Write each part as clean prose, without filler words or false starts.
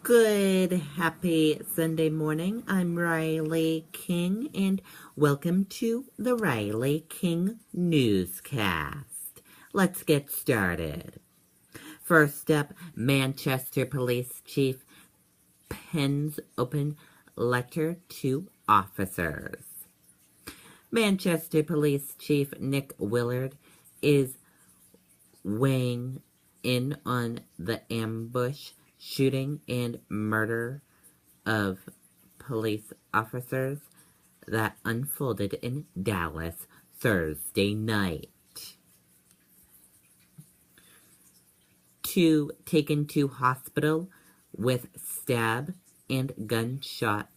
Good, happy Sunday morning. I'm Riley King, and welcome to the Riley King Newscast. Let's get started. First up, Manchester Police Chief pens open letter to officers. Manchester Police Chief Nick Willard is weighing in on the ambush, shooting, and murder of police officers that unfolded in Dallas Thursday night. Two taken to hospital with stab and gunshot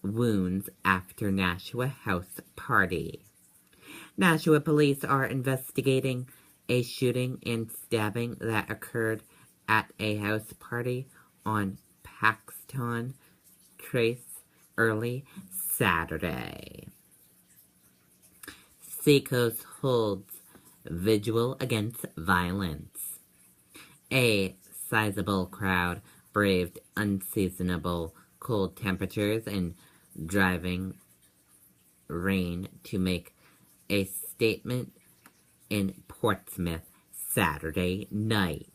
wounds after Nashua house party. Nashua police are investigating a shooting and stabbing that occurred at a house party on Paxton Trace early Saturday. Seacoast holds vigil against violence. A sizable crowd braved unseasonable cold temperatures and driving rain to make a statement in Portsmouth Saturday night.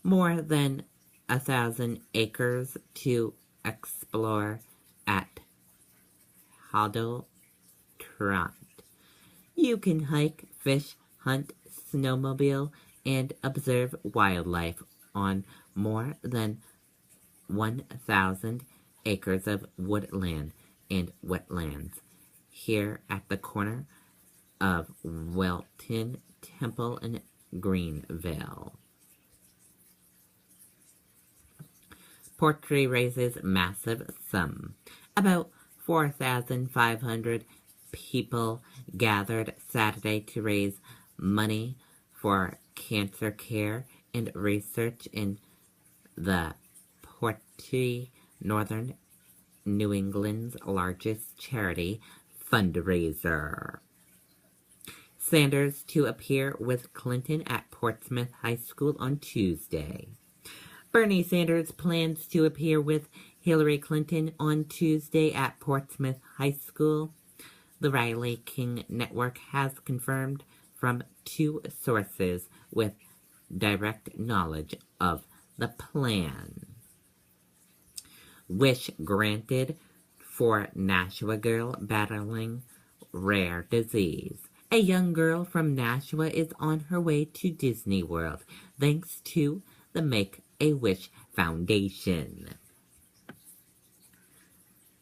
More than 1,000 acres to explore at Hoddle Trot. You can hike, fish, hunt, snowmobile, and observe wildlife on more than 1,000 acres of woodland and wetlands here at the corner of Welton Temple and Greenville. Portree raises massive sum. About 4,500 people gathered Saturday to raise money for cancer care and research in the Portree, Northern New England's largest charity fundraiser. Sanders to appear with Clinton at Portsmouth High School on Tuesday. Bernie Sanders plans to appear with Hillary Clinton on Tuesday at Portsmouth High School. The Riley King Network has confirmed from two sources with direct knowledge of the plan. Wish granted for Nashua girl battling rare disease. A young girl from Nashua is on her way to Disney World thanks to the Make-A-Wish Foundation.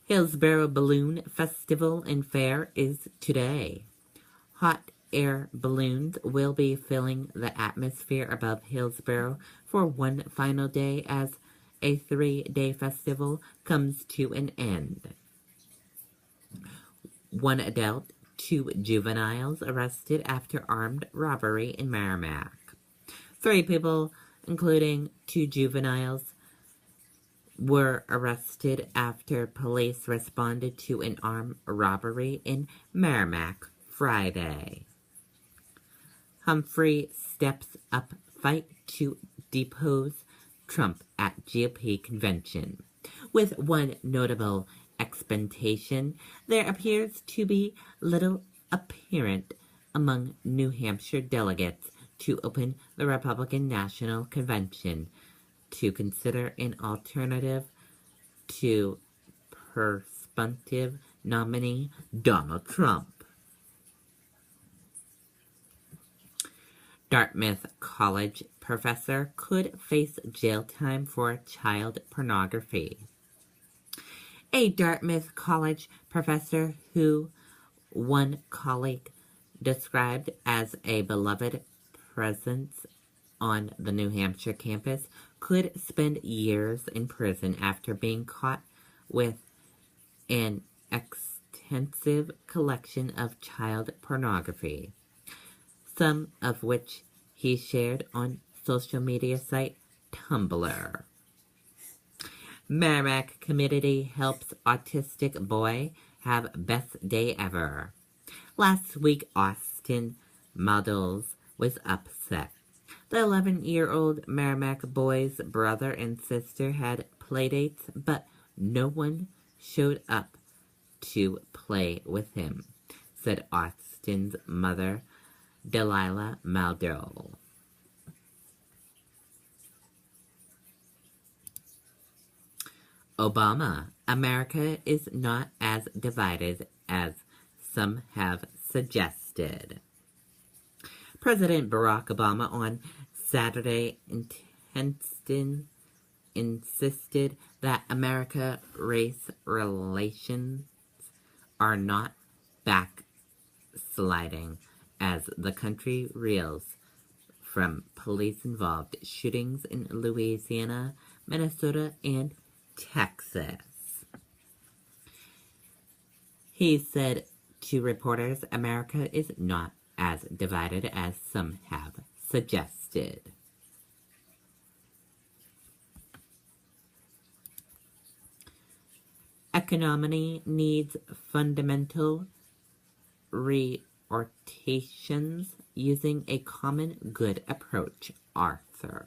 Hillsborough Balloon Festival and Fair is today. Hot air balloons will be filling the atmosphere above Hillsborough for one final day as a 3-day festival comes to an end. One adult, 2 juveniles arrested after armed robbery in Merrimack. 3 people, including 2 juveniles, were arrested after police responded to an armed robbery in Merrimack Friday. Humphrey steps up fight to depose Trump at GOP convention. With one notable expectation, there appears to be little apparent among New Hampshire delegates to open the Republican National Convention to consider an alternative to prospective nominee Donald Trump. Dartmouth College professor could face jail time for child pornography. A Dartmouth College professor who one colleague described as a beloved presence on the New Hampshire campus could spend years in prison after being caught with an extensive collection of child pornography, some of which he shared on social media site Tumblr. Merrimack community helps autistic boy have best day ever. Last week, Austin Models was upset. The 11-year-old Merrimack boy's brother and sister had playdates, but no one showed up to play with him, said Austin's mother, Delilah Maldell. Obama, America is not as divided as some have suggested. President Barack Obama on Saturday insisted that America-race relations are not backsliding as the country reels from police-involved shootings in Louisiana, Minnesota, and Texas. He said to reporters, America is not as divided as some have suggested. Economy needs fundamental reorientations using a common good approach, Arthur.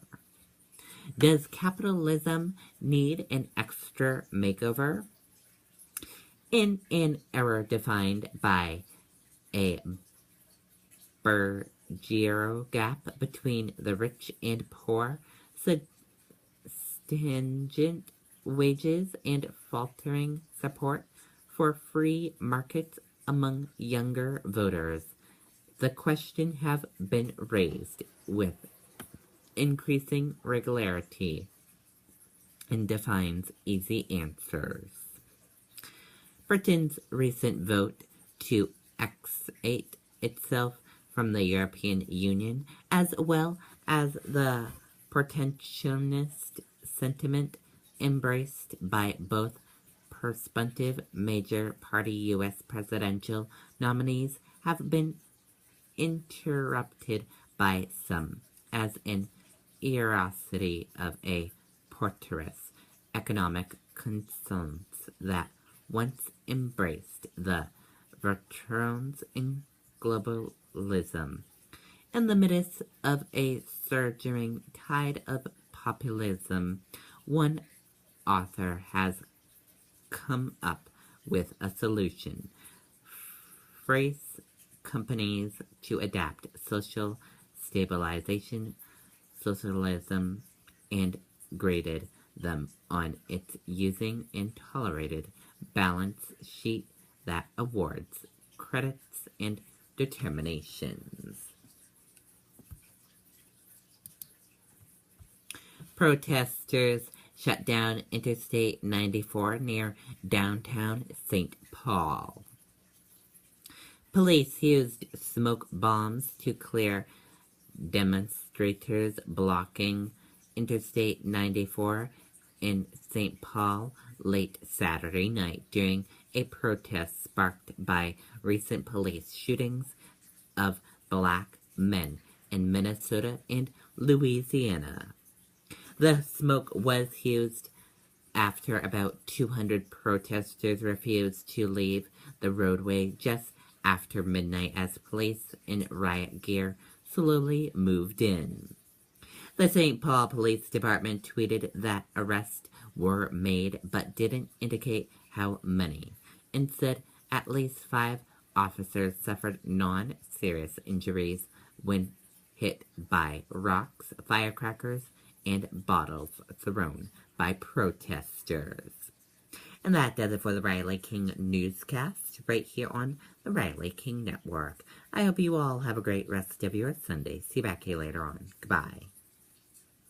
Does capitalism need an extra makeover? In an era defined by a Bergero gap between the rich and poor, stringent wages, and faltering support for free markets among younger voters, the question have been raised with increasing regularity and defines easy answers. Britain's recent vote to exit itself from the European Union, as well as the protectionist sentiment embraced by both prospective major party U.S. presidential nominees, have been interrupted by some as an erosity of a portentous economic concerns that once embraced the virtues in globalism. In the midst of a surging tide of populism, one author has come up with a solution. Phrase companies to adapt social stabilization, socialism, and graded them on its using and tolerated balance sheet that awards credits and determinations. Protesters shut down Interstate 94 near downtown St. Paul. Police used smoke bombs to clear demonstrators blocking Interstate 94 in St. Paul late Saturday night during a protest sparked by recent police shootings of black men in Minnesota and Louisiana. The smoke was used after about 200 protesters refused to leave the roadway just after midnight as police in riot gear slowly moved in. The St. Paul Police Department tweeted that arrests were made but didn't indicate how many, and said at least 5 officers suffered non-serious injuries when hit by rocks, firecrackers, and bottles thrown by protesters. And that does it for the Riley King Newscast right here on the Riley King Network. I hope you all have a great rest of your Sunday. See you back here later on. Goodbye.